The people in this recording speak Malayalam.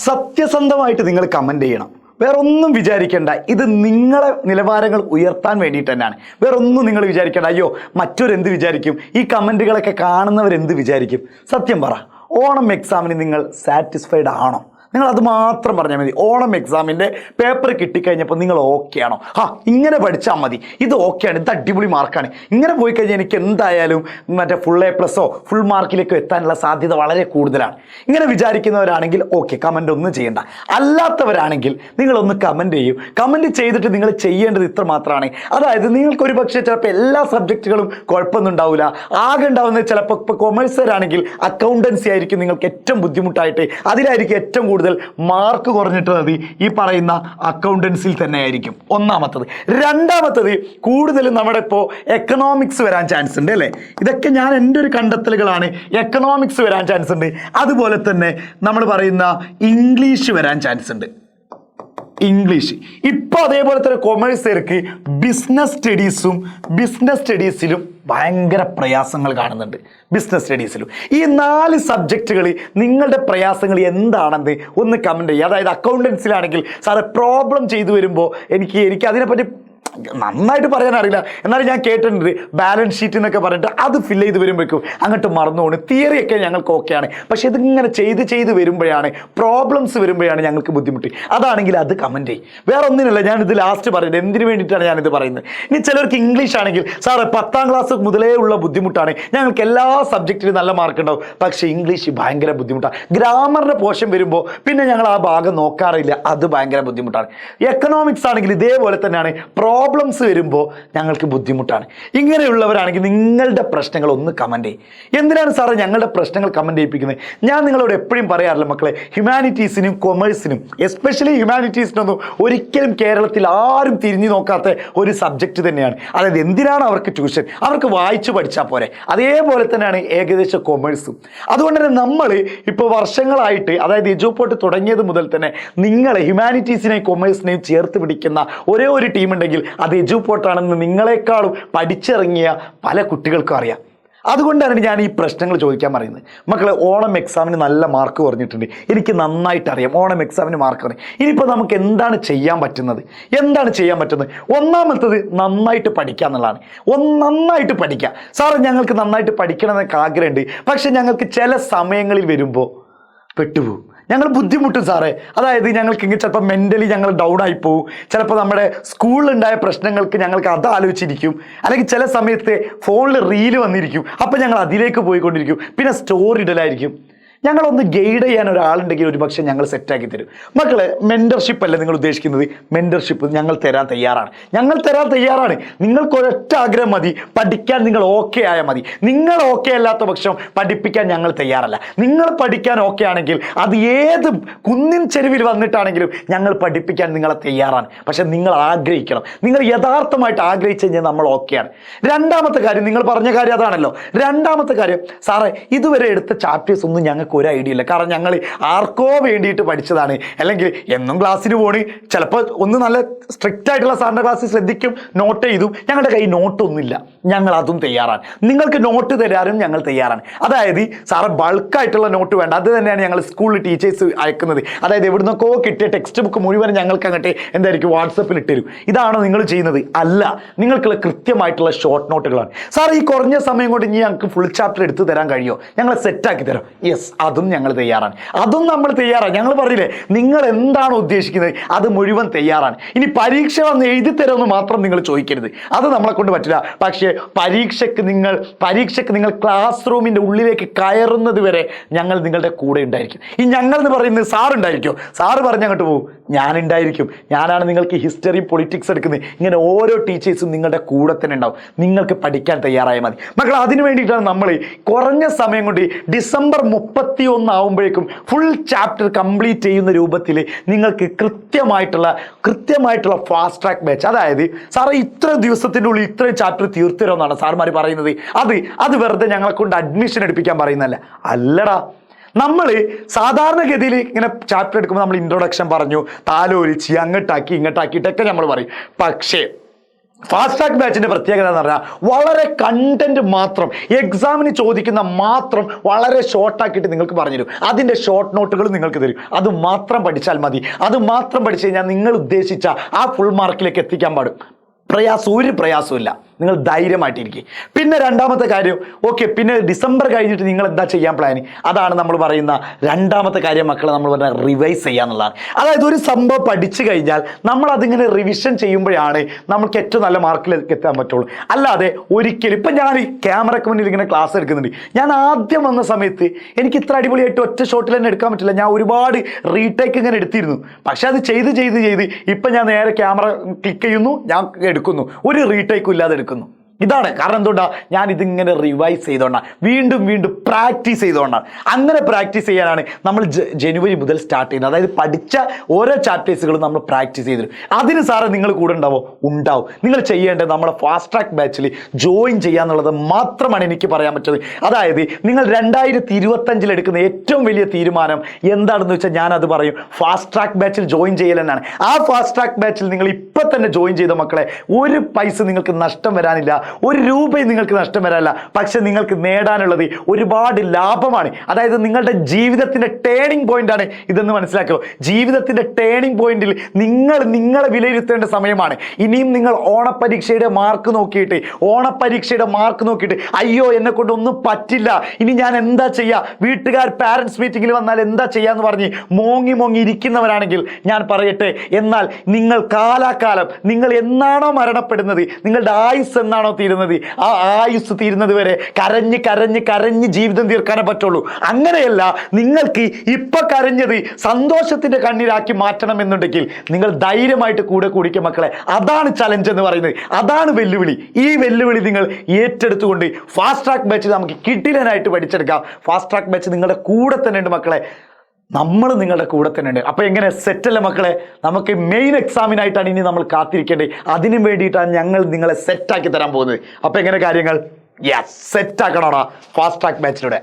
സത്യസന്ധമായിട്ട് നിങ്ങൾ കമൻറ്റ് ചെയ്യണം. വേറെ ഒന്നും വിചാരിക്കേണ്ട. ഇത് നിങ്ങളെ നിലവാരങ്ങൾ ഉയർത്താൻ വേണ്ടിയിട്ട് തന്നെയാണ്. വേറെ ഒന്നും നിങ്ങൾ വിചാരിക്കേണ്ട. അയ്യോ മറ്റൊരെന്ത് വിചാരിക്കും, ഈ കമൻറ്റുകളൊക്കെ കാണുന്നവരെന്ത് വിചാരിക്കും. സത്യം പറ, ഓണം എക്സാമിന് നിങ്ങൾ സാറ്റിസ്ഫൈഡ് ആണോ? നിങ്ങൾ അത് മാത്രം പറഞ്ഞാൽ മതി. ഓണം എക്സാമിൻ്റെ പേപ്പർ കിട്ടിക്കഴിഞ്ഞപ്പോൾ നിങ്ങൾ ഓക്കെ ആണോ? ഇങ്ങനെ പഠിച്ചാൽ മതി, ഇത് ഓക്കെയാണ്, ഇത് അടിപൊളി മാർക്കാണ്, ഇങ്ങനെ പോയി കഴിഞ്ഞാൽ എനിക്ക് എന്തായാലും മറ്റേ ഫുൾ A+ഓ ഫുൾ മാർക്കിലേക്കോ എത്താനുള്ള സാധ്യത വളരെ കൂടുതലാണ്. ഇങ്ങനെ വിചാരിക്കുന്നവരാണെങ്കിൽ ഓക്കെ, കമൻ്റ് ഒന്നും ചെയ്യണ്ട. അല്ലാത്തവരാണെങ്കിൽ നിങ്ങളൊന്ന് കമൻറ്റ് ചെയ്യൂ. കമൻറ്റ് ചെയ്തിട്ട് നിങ്ങൾ ചെയ്യേണ്ടത് ഇത്ര മാത്രമാണ്. അതായത് നിങ്ങൾക്കൊരു പക്ഷേ ചിലപ്പോൾ എല്ലാ സബ്ജക്റ്റുകളും കുഴപ്പമൊന്നും ഉണ്ടാവില്ല. ആകെ ഉണ്ടാവുന്നത് ചിലപ്പോൾ ഇപ്പോൾ കൊമേഴ്സുകാരാണെങ്കിൽ അക്കൗണ്ടൻസി ആയിരിക്കും നിങ്ങൾക്ക് ഏറ്റവും ബുദ്ധിമുട്ടായിട്ട്, അതിലായിരിക്കും ഏറ്റവും കൂടുതൽ മാർക്ക് കുറഞ്ഞിട്ടുള്ളത് ഈ പറയുന്ന അക്കൗണ്ടൻസിയിൽ തന്നെ ആയിരിക്കും. ഒന്നാമത്തത്. രണ്ടാമത്തത്, കൂടുതലും നമ്മുടെ ഇപ്പോൾ എക്കണോമിക്സ് വരാൻ ചാൻസ് ഉണ്ട് അല്ലേ? ഇതൊക്കെ ഞാൻ എൻ്റെ ഒരു കണ്ടെത്തലുകളാണ്. എക്കണോമിക്സ് വരാൻ ചാൻസ് ഉണ്ട്. അതുപോലെ തന്നെ നമ്മൾ പറയുന്ന ഇംഗ്ലീഷ് വരാൻ ചാൻസ് ഉണ്ട്. ഇംഗ്ലീഷ് ഇപ്പോൾ അതേപോലെ തന്നെ കൊമേഴ്സുകാർക്ക് ബിസിനസ് സ്റ്റഡീസിലും ഭയങ്കര പ്രയാസങ്ങൾ കാണുന്നുണ്ട്. ബിസിനസ് സ്റ്റഡീസിലും ഈ 4 സബ്ജക്റ്റുകൾ നിങ്ങളുടെ പ്രയാസങ്ങൾ എന്താണെന്ന് ഒന്ന് കമൻറ്റ് ചെയ്യുക. അതായത് അക്കൗണ്ടൻസിലാണെങ്കിൽ സാറേ പ്രോബ്ലം ചെയ്തു വരുമ്പോൾ എനിക്ക് അതിനെപ്പറ്റി നന്നായിട്ട് പറയാൻ അറിയില്ല, എന്നാലും ഞാൻ കേട്ടിട്ടുണ്ട് ബാലൻസ് ഷീറ്റ് എന്നൊക്കെ പറഞ്ഞിട്ട് അത് ഫില്ല് ചെയ്ത് വരുമ്പോഴേക്കും അങ്ങോട്ട് മറന്നു പോകുന്നു. തിയറിയൊക്കെ ഞങ്ങൾക്ക് ഓക്കെയാണ്, പക്ഷേ ഇതിങ്ങനെ ചെയ്ത് വരുമ്പോഴാണ് പ്രോബ്ലംസ് വരുമ്പോഴാണ് ഞങ്ങൾക്ക് ബുദ്ധിമുട്ട്. അതാണെങ്കിൽ അത് കമൻറ്റ് ചെയ്യും. വേറെ ഒന്നിനല്ല, ഞാനിത് ലാസ്റ്റ് പറയുന്നത് എന്തിനു വേണ്ടിയിട്ടാണ് ഞാനിത് പറയുന്നത്. ഇനി ചിലർക്ക് ഇംഗ്ലീഷ് ആണെങ്കിൽ സാറേ 10ാം ക്ലാസ് മുതലേ ഉള്ള ബുദ്ധിമുട്ടാണ്, ഞങ്ങൾക്ക് എല്ലാ സബ്ജക്റ്റിലും നല്ല മാർക്ക് ഉണ്ടാവും, പക്ഷേ ഇംഗ്ലീഷ് ഭയങ്കര ബുദ്ധിമുട്ടാണ്. ഗ്രാമറിൻ്റെ പോർഷൻ വരുമ്പോൾ പിന്നെ ഞങ്ങൾ ആ ഭാഗം നോക്കാറില്ല, അത് ഭയങ്കര ബുദ്ധിമുട്ടാണ്. എക്കണോമിക്സ് ആണെങ്കിൽ ഇതേപോലെ തന്നെയാണ്, പ്രോബ്ലംസ് വരുമ്പോൾ ഞങ്ങൾക്ക് ബുദ്ധിമുട്ടാണ്. ഇങ്ങനെയുള്ളവരാണെങ്കിൽ നിങ്ങളുടെ പ്രശ്നങ്ങൾ ഒന്ന് കമൻറ്റ് ചെയ്യും. എന്തിനാണ് സാറേ ഞങ്ങളുടെ പ്രശ്നങ്ങൾ കമൻറ്റ് ചെയ്യിപ്പിക്കുന്നത്? ഞാൻ നിങ്ങളോട് എപ്പോഴും പറയാറില്ല മക്കളെ, ഹ്യൂമാനിറ്റീസിനും കൊമേഴ്സിനും എസ്പെഷ്യലി ഹ്യൂമാനിറ്റീസിനൊന്നും ഒരിക്കലും കേരളത്തിൽ ആരും തിരിഞ്ഞു നോക്കാത്ത ഒരു സബ്ജക്റ്റ് തന്നെയാണ്. അതായത് എന്തിനാണ് അവർക്ക് ട്യൂഷൻ? അവർക്ക് വായിച്ചു പഠിച്ചാൽ പോരെ. അതേപോലെ തന്നെയാണ് ഏകദേശം കൊമേഴ്സും. അതുകൊണ്ട് തന്നെ നമ്മൾ ഇപ്പോൾ വർഷങ്ങളായിട്ട്, അതായത് എജുപോർട്ട് തുടങ്ങിയത് മുതൽ തന്നെ നിങ്ങളെ ഹ്യൂമാനിറ്റീസിനെയും കൊമേഴ്സിനെയും ചേർത്ത് പിടിക്കുന്ന ഒരേ ഒരു ടീമുണ്ടെങ്കിൽ അത് എജുപോർട്ടാണെന്ന് നിങ്ങളെക്കാളും പഠിച്ചിറങ്ങിയ പല കുട്ടികൾക്കും അറിയാം. അതുകൊണ്ടാണ് ഞാൻ ഈ പ്രശ്നങ്ങൾ ചോദിക്കാൻ പറയുന്നത്. മക്കളെ, ഓണം എക്സാമിന് നല്ല മാർക്ക് കുറഞ്ഞിട്ടുണ്ട്, എനിക്ക് നന്നായിട്ട് അറിയാം. ഓണം എക്സാമിന് മാർക്ക് കുറഞ്ഞു. ഇനിയിപ്പോൾ നമുക്ക് എന്താണ് ചെയ്യാൻ പറ്റുന്നത്? ഒന്നാമത്തത് നന്നായിട്ട് പഠിക്കുക എന്നുള്ളതാണ്. നന്നായിട്ട് പഠിക്കുക. സാറ് ഞങ്ങൾക്ക് നന്നായിട്ട് പഠിക്കണം എന്നൊക്കെ ആഗ്രഹമുണ്ട്, പക്ഷെ ഞങ്ങൾക്ക് ചില സമയങ്ങളിൽ വരുമ്പോൾ പെട്ടുപോകും, ഞങ്ങൾ ബുദ്ധിമുട്ടും സാറേ. അതായത് ഞങ്ങൾക്ക് ഇങ്ങനെ ചിലപ്പോൾ മെൻ്റലി ഞങ്ങൾ ഡൗൺ ആയി പോകും. ചിലപ്പോൾ നമ്മുടെ സ്കൂളിലുണ്ടായ പ്രശ്നങ്ങൾക്ക് ഞങ്ങൾക്ക് അത് ആലോചിച്ചിരിക്കും, അല്ലെങ്കിൽ ചില സമയത്ത് ഫോണിൽ റീല് വന്നിരിക്കും, അപ്പോൾ ഞങ്ങൾ അതിലേക്ക് പോയിക്കൊണ്ടിരിക്കും. പിന്നെ സ്റ്റോറി ഇടലായിരിക്കും. ഞങ്ങളൊന്ന് ഗൈഡ് ചെയ്യാൻ ഒരാളുണ്ടെങ്കിൽ ഒരു പക്ഷേ ഞങ്ങൾ സെറ്റാക്കി തരും. മക്കളെ, മെൻറ്റർഷിപ്പ് അല്ല നിങ്ങൾ ഉദ്ദേശിക്കുന്നത്, മെൻറ്റർഷിപ്പ് ഞങ്ങൾ തരാൻ തയ്യാറാണ്. നിങ്ങൾക്ക് ഒരൊറ്റ ആഗ്രഹം മതി, പഠിക്കാൻ നിങ്ങൾ ഓക്കെ ആയാൽ മതി. നിങ്ങൾ ഓക്കെ അല്ലാത്ത പക്ഷം പഠിപ്പിക്കാൻ ഞങ്ങൾ തയ്യാറല്ല. നിങ്ങൾ പഠിക്കാൻ ഓക്കെ ആണെങ്കിൽ അത് ഏത് കുന്നിൻ ചെരുവിൽ വന്നിട്ടാണെങ്കിലും ഞങ്ങൾ പഠിപ്പിക്കാൻ നിങ്ങളെ തയ്യാറാണ്. പക്ഷെ നിങ്ങൾ ആഗ്രഹിക്കണം. നിങ്ങൾ യഥാർത്ഥമായിട്ട് ആഗ്രഹിച്ചു കഴിഞ്ഞാൽ നമ്മൾ ഓക്കെയാണ്. രണ്ടാമത്തെ കാര്യം, നിങ്ങൾ പറഞ്ഞ കാര്യം അതാണല്ലോ. രണ്ടാമത്തെ കാര്യം, സാറേ ഇതുവരെ എടുത്ത ചാപ്റ്റേഴ്സ് ഒന്നും ഞങ്ങൾക്ക് ഒരു ഐഡിയ ഇല്ല. കാരണം ഞങ്ങൾ ആർക്കോ വേണ്ടിയിട്ട് പഠിച്ചതാണ്, അല്ലെങ്കിൽ എന്നും ക്ലാസ്സിന് പോണി, ചിലപ്പോൾ ഒന്ന് നല്ല സ്ട്രിക്റ്റ് ആയിട്ടുള്ള സാറിൻ്റെ ക്ലാസ്സിൽ ശ്രദ്ധിക്കും, നോട്ട് ചെയ്തു. ഞങ്ങളുടെ കയ്യിൽ നോട്ടൊന്നുമില്ല, ഞങ്ങൾ അതും തയ്യാറാണ്. നിങ്ങൾക്ക് നോട്ട് തരാനും ഞങ്ങൾ തയ്യാറാണ്. അതായത് സാറ് ബൾക്കായിട്ടുള്ള നോട്ട് വേണ്ട, അത് തന്നെയാണ് ഞങ്ങൾ സ്കൂളിൽ ടീച്ചേഴ്സ് അയക്കുന്നത്. അതായത് എവിടുന്നൊക്കെ കിട്ടിയ ടെക്സ്റ്റ് ബുക്ക് മുഴുവൻ ഞങ്ങൾക്ക് അങ്ങോട്ട് എന്തായിരിക്കും വാട്സപ്പിൽ ഇട്ടുതരും. ഇതാണോ നിങ്ങൾ ചെയ്യുന്നത്? അല്ല, നിങ്ങൾക്കുള്ള കൃത്യമായിട്ടുള്ള ഷോർട്ട് നോട്ടുകളാണ്. സാർ ഈ കുറഞ്ഞ സമയം കൊണ്ട് ഇനി ഞങ്ങൾക്ക് ഫുൾ ചാപ്റ്റർ എടുത്ത് തരാൻ കഴിയുമോ? ഞങ്ങൾ സെറ്റാക്കി തരാം. യെസ്, അതും ഞങ്ങൾ തയ്യാറാണ്. നമ്മൾ തയ്യാറാണ്. ഞങ്ങൾ പറഞ്ഞില്ലേ, നിങ്ങൾ എന്താണ് ഉദ്ദേശിക്കുന്നത് അത് മുഴുവൻ തയ്യാറാണ്. ഇനി പരീക്ഷ വന്ന് എഴുതി തരുമെന്ന് മാത്രം നിങ്ങൾ ചോദിക്കരുത്, അത് നമ്മളെ കൊണ്ട് പറ്റില്ല. പക്ഷേ പരീക്ഷയ്ക്ക് നിങ്ങൾ ക്ലാസ് റൂമിൻ്റെ ഉള്ളിലേക്ക് കയറുന്നത് വരെ ഞങ്ങൾ നിങ്ങളുടെ കൂടെ ഉണ്ടായിരിക്കും. ഈ ഞങ്ങൾ എന്ന് പറയുന്നത് സാർ ഉണ്ടായിരിക്കും. സാറ് പറഞ്ഞങ്ങോട്ട് പോകും, ഞാനുണ്ടായിരിക്കും. ഞാനാണ് നിങ്ങൾക്ക് ഹിസ്റ്ററി പൊളിറ്റിക്സ് എടുക്കുന്നത്. ഇങ്ങനെ ഓരോ ടീച്ചേഴ്സും നിങ്ങളുടെ കൂടെ തന്നെ ഉണ്ടാവും. നിങ്ങൾക്ക് പഠിക്കാൻ തയ്യാറായാൽ മതി. മക്കൾ, അതിനു വേണ്ടിയിട്ടാണ് നമ്മൾ കുറഞ്ഞ സമയം കൊണ്ട് ഡിസംബർ 31 ആവുമ്പോഴേക്കും ഫുൾ ചാപ്റ്റർ കംപ്ലീറ്റ് ചെയ്യുന്ന രൂപത്തിൽ നിങ്ങൾക്ക് കൃത്യമായിട്ടുള്ള ഫാസ്റ്റ് ട്രാക്ക് ബാച്ച്, അതായത് സാറ് ഇത്ര ദിവസത്തിൻ്റെ ഉള്ളിൽ ഇത്രയും ചാപ്റ്റർ തീർത്തരുമെന്നാണ് സാർമാർ പറയുന്നത്. അത് വെറുതെ ഞങ്ങളെ കൊണ്ട് അഡ്മിഷൻ എടുപ്പിക്കാൻ പറയുന്നതല്ല. അല്ലടാ, നമ്മൾ സാധാരണഗതിയിൽ ഇങ്ങനെ ചാപ്റ്റർ എടുക്കുമ്പോൾ നമ്മൾ ഇൻട്രൊഡക്ഷൻ പറഞ്ഞു, താലോലിച്ച് അങ്ങോട്ടാക്കിയിട്ടൊക്കെ നമ്മൾ പറയും. പക്ഷേ ഫാസ്റ്റ് ട്രാക്ക് ബാച്ചിന്റെ പ്രത്യേകത എന്ന് പറഞ്ഞാൽ വളരെ കണ്ടന്റ് മാത്രം, എക്സാമിന് ചോദിക്കുന്ന മാത്രം വളരെ ഷോർട്ടാക്കിയിട്ട് നിങ്ങൾക്ക് പറഞ്ഞുതരും. അതിൻ്റെ ഷോർട്ട് നോട്ടുകൾ നിങ്ങൾക്ക് തരും. അത് മാത്രം പഠിച്ചാൽ മതി. അത് മാത്രം പഠിച്ചു കഴിഞ്ഞാൽ നിങ്ങൾ ഉദ്ദേശിച്ച ആ ഫുൾ മാർക്കിലേക്ക് എത്തിക്കാൻ പാടും. ഒരു പ്രയാസമില്ല. നിങ്ങൾ ധൈര്യമായിട്ടിരിക്കും. പിന്നെ രണ്ടാമത്തെ കാര്യം, ഓക്കെ, പിന്നെ ഡിസംബർ കഴിഞ്ഞിട്ട് നിങ്ങൾ എന്താ ചെയ്യാൻ പ്ലാൻ? അതാണ് നമ്മൾ പറയുന്ന രണ്ടാമത്തെ കാര്യം മക്കളെ, നമ്മൾ പറഞ്ഞ റിവൈസ് ചെയ്യാന്നുള്ളതാണ്. അതായത് ഒരു സംഭവം പഠിച്ചു കഴിഞ്ഞാൽ നമ്മൾ അതിങ്ങനെ റിവിഷൻ ചെയ്യുമ്പോഴാണ് നമുക്ക് ഏറ്റവും നല്ല മാർക്കിലേക്ക് എത്താൻ പറ്റുള്ളൂ. അല്ലാതെ ഒരിക്കലും ഇപ്പം ഞാൻ ക്യാമറയ്ക്ക് മുന്നിൽ ഇങ്ങനെ ക്ലാസ് എടുക്കുന്നുണ്ട്. ഞാൻ ആദ്യം വന്ന സമയത്ത് എനിക്ക് ഇത്ര അടിപൊളിയായിട്ട് ഒറ്റ ഷോട്ടിൽ തന്നെ എടുക്കാൻ പറ്റില്ല. ഞാൻ ഒരുപാട് റീടേക്ക് ഇങ്ങനെ എടുത്തിരുന്നു. പക്ഷെ അത് ചെയ്ത് ഇപ്പം ഞാൻ നേരെ ക്യാമറ ക്ലിക്ക് ചെയ്യുന്നു, ഞാൻ എടുക്കുന്നു, ഒരു റീടേക്കും ഇല്ലാതെ എടുക്കുന്നു. ഇതാണ് കാരണം. എന്തുകൊണ്ടാണ്? ഞാൻ ഇതിങ്ങനെ റിവൈസ് ചെയ്തുകൊണ്ടാണ്, വീണ്ടും പ്രാക്ടീസ് ചെയ്തുകൊണ്ടാണ്. അങ്ങനെ പ്രാക്ടീസ് ചെയ്യാനാണ് നമ്മൾ ജനുവരി മുതൽ സ്റ്റാർട്ട് ചെയ്യുന്നത്. അതായത് പഠിച്ച ഓരോ ചാപ്റ്റേഴ്സുകളും നമ്മൾ പ്രാക്ടീസ് ചെയ്തിരും. അതിന് സാറേ നിങ്ങൾ കൂടെ ഉണ്ടാവും. നിങ്ങൾ ചെയ്യേണ്ടത് നമ്മുടെ ഫാസ്റ്റ് ട്രാക്ക് ബാച്ചിൽ ജോയിൻ ചെയ്യാന്നുള്ളത് മാത്രമാണ് എനിക്ക് പറയാൻ പറ്റുന്നത്. അതായത് നിങ്ങൾ 2025 എടുക്കുന്ന ഏറ്റവും വലിയ തീരുമാനം എന്താണെന്ന് വെച്ചാൽ ഞാനത് പറയും, ഫാസ്റ്റ് ട്രാക്ക് ബാച്ചിൽ ജോയിൻ ചെയ്യൽ തന്നെയാണ്. ആ ഫാസ്റ്റ് ട്രാക്ക് ബാച്ചിൽ നിങ്ങൾ ഇപ്പം തന്നെ ജോയിൻ ചെയ്ത മക്കളെ, ഒരു പൈസ നിങ്ങൾക്ക് നഷ്ടം വരാനില്ല, ഒരു രൂപയും നിങ്ങൾക്ക് നഷ്ടം വരാനില്ല. പക്ഷെ നിങ്ങൾക്ക് നേടാനുള്ളത് ഒരുപാട് ലാഭമാണ്. അതായത് നിങ്ങളുടെ ജീവിതത്തിന്റെ ടേണിംഗ് പോയിന്റ് ആണ് ഇതെന്ന് മനസ്സിലാക്കുക. ജീവിതത്തിന്റെ ടേണിംഗ് പോയിന്റിൽ നിങ്ങളെ വിലയിരുത്തേണ്ട സമയമാണ്. ഇനിയും നിങ്ങൾ ഓണപരീക്ഷയുടെ മാർക്ക് നോക്കിയിട്ട് അയ്യോ എന്നെ കൊണ്ടൊന്നും പറ്റില്ല, ഇനി ഞാൻ എന്താ ചെയ്യുക, വീട്ടുകാർ പാരന്റ്സ് മീറ്റിംഗിൽ വന്നാൽ എന്താ ചെയ്യാന്ന് പറഞ്ഞ് മോങ്ങി ഇരിക്കുന്നവരാണെങ്കിൽ ഞാൻ പറയട്ടെ, എന്നാൽ നിങ്ങൾ കാലാകാലം നിങ്ങൾ എന്നാണോ മരണപ്പെടുന്നത്, നിങ്ങളുടെ ആയുസ് എന്നാണോ തീരുന്നത്, ആ ആയുസ് തീരുന്നത് വരെ കരഞ്ഞ് ജീവിതം തീർക്കാനേ പറ്റുള്ളൂ. അങ്ങനെയല്ല, നിങ്ങൾക്ക് ഇപ്പൊ കരഞ്ഞത് സന്തോഷത്തിന്റെ കണ്ണീരാക്കി മാറ്റണം എന്നുണ്ടെങ്കിൽ നിങ്ങൾ ധൈര്യമായിട്ട് കൂടെ കൂടിക്കുക മക്കളെ. അതാണ് ചലഞ്ച് എന്ന് പറയുന്നത്, അതാണ് വെല്ലുവിളി. ഈ വെല്ലുവിളി നിങ്ങൾ ഏറ്റെടുത്തുകൊണ്ട് ഫാസ്റ്റ് ട്രാക്ക് ബാച്ച് നമുക്ക് കിടിലനായിട്ട് പഠിച്ചെടുക്കാം. ഫാസ്റ്റ് ട്രാക്ക് ബാച്ച് നിങ്ങളുടെ കൂടെ തന്നെ ഉണ്ട് മക്കളെ, നമ്മൾ നിങ്ങളുടെ കൂടെ തന്നെ ഉണ്ട്. അപ്പോൾ എങ്ങനെ സെറ്റല്ലേ മക്കളെ? നമുക്ക് മെയിൻ എക്സാമിനായിട്ടാണ് ഇനി നമ്മൾ കാത്തിരിക്കേണ്ടത്. അതിനു വേണ്ടിയിട്ടാണ് ഞങ്ങൾ നിങ്ങളെ സെറ്റാക്കി തരാൻ പോകുന്നത്. അപ്പോൾ എങ്ങനെ കാര്യങ്ങൾ? യെസ്, സെറ്റാക്കണോടാ ഫാസ്റ്റ് ട്രാക്ക് ബാച്ചിലൂടെ.